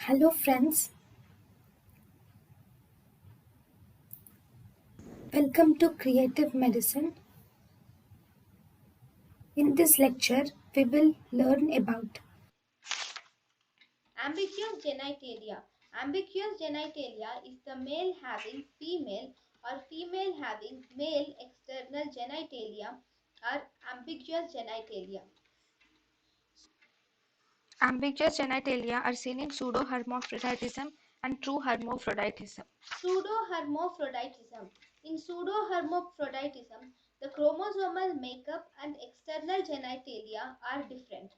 Hello friends, welcome to Creative Medicine. In this lecture, we will learn about Ambiguous genitalia. Ambiguous genitalia is the male having female or female having male external genitalia or ambiguous genitalia. Ambiguous genitalia are seen in pseudohermaphroditism and true hermaphroditism. Pseudohermophroditism. In pseudohermaphroditism, the chromosomal makeup and external genitalia are different.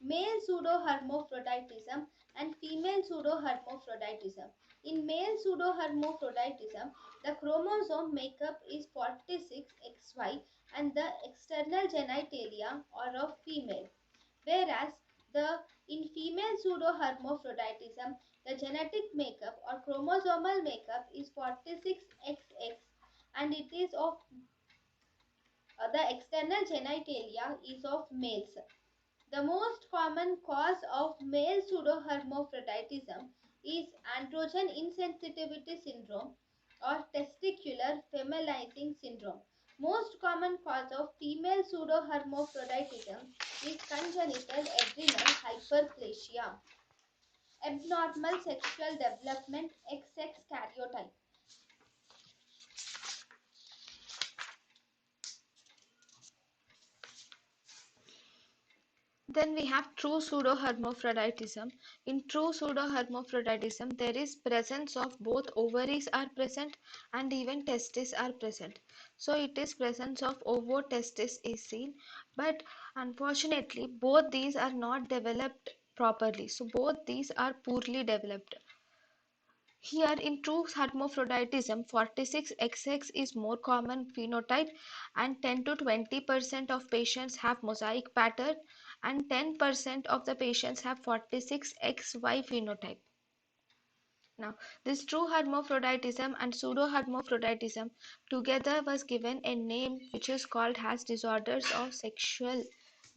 Male pseudohermaphroditism and female pseudohermaphroditism. In male pseudohermaphroditism, the chromosome makeup is 46XY and the external genitalia are of female. Whereas in female pseudohermaphroditism, the genetic makeup or chromosomal makeup is 46XX and it is of the external genitalia is of males. The most common cause of male pseudohermaphroditism is androgen insensitivity syndrome or testicular feminizing syndrome. Most common cause of female pseudohermaphroditism is congenital adrenal hyperplasia, abnormal sexual development XX karyotype. Then we have true pseudohermaphroditism. In true pseudohermaphroditism, there is presence of both ovaries are present and even testes are present. So it is presence of ovotestis is seen, but unfortunately both these are not developed properly. So both these are poorly developed. Here in true hermaphroditism, 46XX is more common phenotype and 10 to 20% of patients have mosaic pattern and 10% of the patients have 46XY phenotype. Now, this true hermaphroditism and pseudo-hermaphroditism together was given a name which is called as disorders of sexual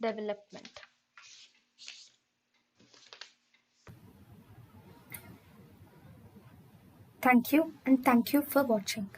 development. thank you and thank you for watching.